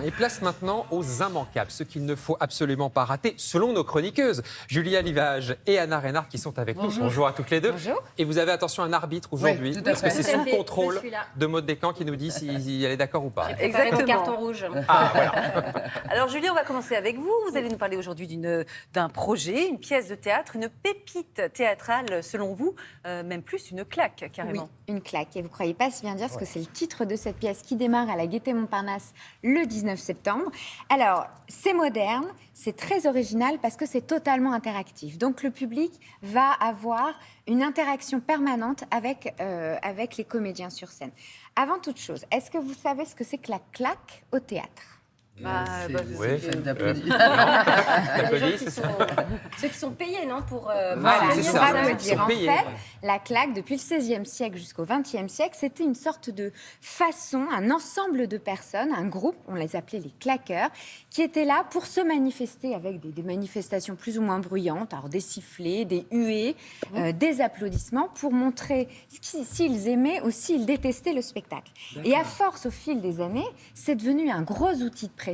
Et place maintenant aux immanquables, ce qu'il ne faut absolument pas rater, selon nos chroniqueuses, Julia Livage et Anna Reynard, qui sont avec nous. Bonjour à toutes les deux. Bonjour. Et vous avez attention un arbitre aujourd'hui, Oui, parce que c'est sous contrôle Je suis là. de Maud Descamps qui nous dit si elle est d'accord ou pas. Exactement. Mon carton rouge. Ah, voilà. Alors Julie, on va commencer avec vous. Vous allez nous parler aujourd'hui d'un projet, une pièce de théâtre, une pépite théâtrale selon vous, même plus une claque carrément. Oui, une claque. Et vous ne croyez pas si bien dire, parce que c'est le titre de cette pièce qui démarre à la Gaîté Montparnasse le 19 septembre. Alors, c'est moderne, c'est très original parce que c'est totalement interactif. Donc, le public va avoir une interaction permanente avec les comédiens sur scène. Avant toute chose, est-ce que vous savez ce que c'est que la claque au théâtre ? Oui. D'applaudir. D'applaudir, c'est ça. Ceux qui sont payés, non, pour Voilà, c'est venir ça. applaudir. Ils sont En payés. fait, la claque, depuis le XVIe siècle jusqu'au XXe siècle, c'était une sorte de façon, un ensemble de personnes, un groupe, on les appelait les claqueurs, qui étaient là pour se manifester avec des manifestations plus ou moins bruyantes, alors des sifflets, des huées, des applaudissements, pour montrer s'ils aimaient ou s'ils détestaient le spectacle. Et à force, au fil des années, c'est devenu un gros outil de pression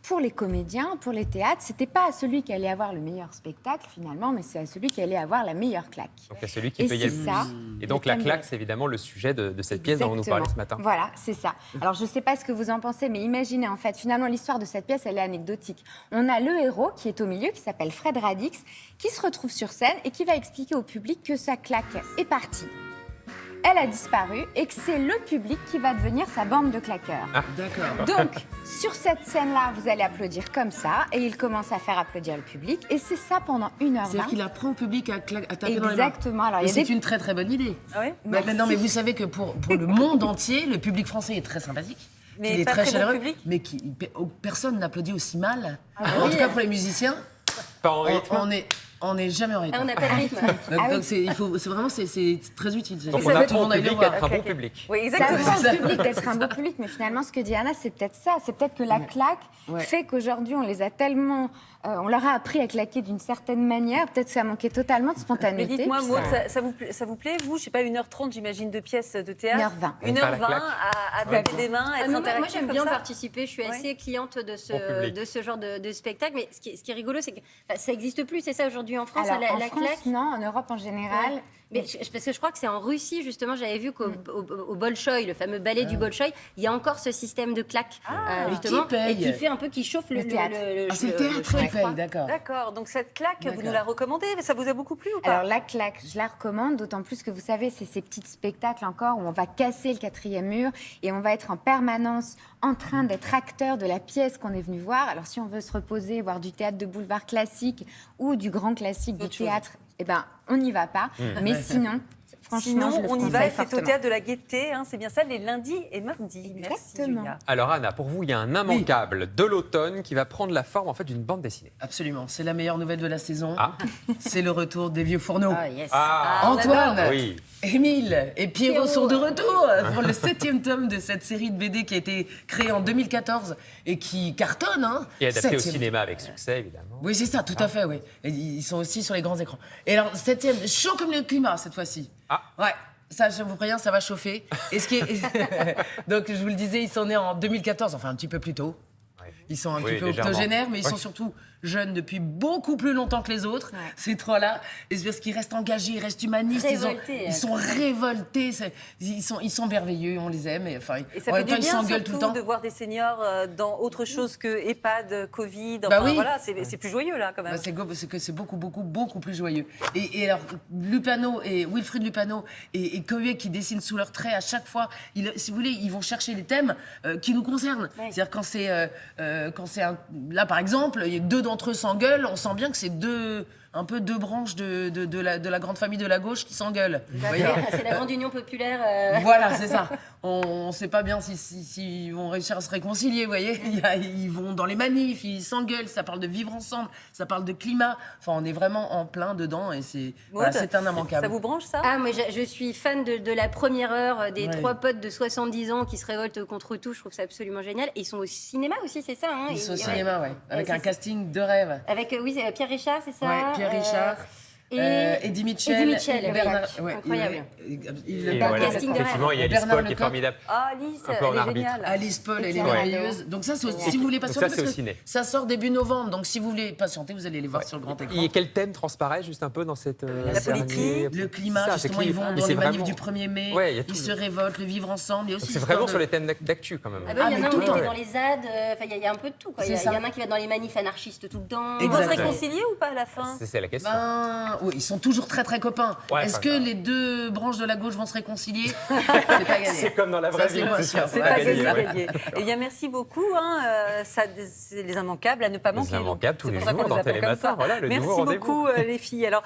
pour les comédiens, pour les théâtres. C'était pas à celui qui allait avoir le meilleur spectacle finalement, mais c'est à celui qui allait avoir la meilleure claque. Donc à celui qui Et payait le c'est plus. ça. Et donc la claque, c'est évidemment le sujet de cette pièce dont on nous parlait ce matin. Voilà, c'est ça. Alors, je ne sais pas ce que vous en pensez, mais imaginez, en fait, finalement, l'histoire de cette pièce, elle est anecdotique. On a le héros qui est au milieu, qui s'appelle Fred Radix, qui se retrouve sur scène et qui va expliquer au public que sa claque est partie. Elle a disparu et que c'est le public qui va devenir sa bande de claqueurs. D'accord. Donc, sur cette scène-là, vous allez applaudir comme ça, et il commence à faire applaudir le public, et c'est ça pendant 1h20. C'est-à-dire qu'il apprend au public à taper dans les mains. Exactement. Alors, il y a C'est des... une très très bonne idée. Ah ouais Non, mais vous savez que pour le monde entier, le public français est très sympathique. Mais qu'il est pas très très bon chaleureux, public. mais personne n'applaudit aussi mal. En tout cas pour les musiciens, Pas en rythme. on n'est jamais en rythme. On appelle rythme. Donc c'est très utile. Donc Tout on le apprend monde au aille le public voir. à être un bon public. Oui, Ça exactement. apprend au public d'être un beau public, mais finalement, ce que dit Anna, c'est peut-être ça. C'est peut-être que la claque fait qu'aujourd'hui, on les a tellement... on leur a appris à claquer d'une certaine manière. Peut-être que ça manquait totalement de Mais spontanéité. dites-moi, Puis Maud, ça- ça vous plaît, vous? Je sais pas, 1h30, j'imagine, de pièces de théâtre. 1h20. 1h20 Faire la claque. à taper des mains, être Moi, interactif j'aime comme bien ça. participer. Je suis assez cliente Au public. de ce genre de spectacle. Mais ce qui est rigolo, c'est que ça n'existe plus. C'est ça aujourd'hui en France, Alors, la en France, claque. non. En Europe, en général... Mais parce que je crois que c'est en Russie, justement, j'avais vu au Bolchoï, le fameux ballet du Bolchoï, il y a encore ce système de claque, justement, qui paye. et qui fait un peu, qui chauffe le théâtre. C'est le théâtre qui paye, d'accord. D'accord, donc cette claque, vous D'accord. nous la recommandez? Ça vous a beaucoup plu ou pas? Alors la claque, je la recommande, d'autant plus que vous savez, c'est ces petits spectacles encore où on va casser le 4e mur et on va être en permanence en train d'être acteur de la pièce qu'on est venu voir. Alors si on veut se reposer, voir du théâtre de boulevard classique ou du grand classique du Autre chose. théâtre, eh ben on n'y va pas. Mais sinon, franchement, Sinon, je le on y conseille va, c'est au fortement. théâtre de la Gaîté, hein, c'est bien ça, les lundis et mardis. Merci, Exactement. Julia. Alors Anna, pour vous, il y a un immanquable de l'automne qui va prendre la forme en fait d'une bande dessinée. Absolument, c'est la meilleure nouvelle de la saison. Ah. C'est le retour des vieux fourneaux. Ah, yes. Antoine, Oui. Émile et Pierrot Pierrot. sont de retour pour le 7e tome de cette série de BD qui a été créée en 2014 et qui cartonne. Hein. Et adapté au 7e. cinéma avec succès, évidemment. Oui, c'est ça, tout à fait, oui. Et ils sont aussi sur les grands écrans. Et alors, 7e, chaud comme le climat cette fois-ci. Ah. Ouais. Ça, je vous préviens, ça va chauffer. Et ce qui est... Donc, je vous le disais, ils sont nés en 2014, enfin un petit peu plus tôt. Ouais. Ils sont un Oui, petit peu légèrement. octogénaires, mais ils Ouais. sont surtout jeunes depuis beaucoup plus longtemps que les autres, ces trois-là. Et c'est parce qu'ils restent engagés, ils restent humanistes. Révoltés, Ils sont révoltés. Ils sont merveilleux, on les aime. Et, enfin, Et ça en fait même temps, du ils bien s'engueulent tout le surtout temps. de voir des seniors dans autre chose que EHPAD, Covid. Bah Enfin, oui. voilà, c'est plus joyeux là quand même. Bah, c'est que c'est beaucoup plus joyeux. Et alors, Lupano et Wilfried Lupano et Cohuet qui dessinent sous leurs traits à chaque fois, si vous voulez, ils vont chercher les thèmes qui nous concernent. C'est-à-dire quand c'est là par exemple, il y a 2 d'entre eux s'engueulent, on sent bien que c'est un peu 2 branches de la grande famille de la gauche qui s'engueulent. Vous voyez. C'est la grande union populaire. Voilà, c'est ça. On ne sait pas bien si ils vont réussir à se réconcilier, vous voyez. Ils vont dans les manifs, ils s'engueulent, ça parle de vivre ensemble, ça parle de climat. Enfin, on est vraiment en plein dedans et c'est Maud, c'est un immanquable. Ça vous branche ça? Ah, moi, je suis fan de la première heure des Ouais. 3 potes de 70 ans qui se révoltent contre tout. Je trouve ça absolument génial. Et ils sont au cinéma aussi, c'est ça, hein? Ils sont au Et- cinéma, ouais, avec c'est un ça. casting de rêve. Avec, oui, Pierre Richard, c'est ça Ouais, Pierre Richard. Eddie Mitchell. Eddie Mitchell, Bernard, oui, incroyable. Et Dans le voilà, casting de effectivement, il y a Alice Bernard Paul qui est Lecoq. formidable. Ah, Alice, Un peu en elle est arbitre. géniale. Alice Paul, elle est Clairement. merveilleuse. Donc ça, si vous voulez Donc patienter, ça, c'est parce au que ciné. ça sort début novembre. Donc si vous voulez patienter, vous allez les voir sur le grand écran. Et quel thème transparaît juste un peu dans cette La politique, Le climat, C'est ça, c'est justement, ils vont mais dans c'est les manifs vraiment- du 1er mai, Ouais, il y a tout ils le- se révoltent, le vivre ensemble. Il y a aussi C'est l'histoire vraiment de- sur les thèmes d'actu quand même. Ah bah, il y en mais a un tout qui le était temps. dans les ZAD, enfin il y a un peu de tout. Quoi. Il y, C'est a- il y ça. en a un qui va dans les manifs anarchistes tout le temps. ils vont se Exactement. réconcilier ou pas à la fin? C'est la question. Ben, oui, ils sont toujours très très copains. Ouais, Est-ce enfin, que ça. les deux branches de la gauche vont se réconcilier? C'est pas gagné. C'est comme dans la vraie Ça, vie. c'est moins c'est sûr. ça, C'est pas pas gagné, gagné. ouais. gagné. Eh bien, merci beaucoup. C'est les immanquables à ne pas manquer. Les immanquables tous C'est les pour ça qu'on jours les dans appelle comme Télématin. ça. Voilà, le Merci nouveau rendez-vous. beaucoup, les filles. Alors,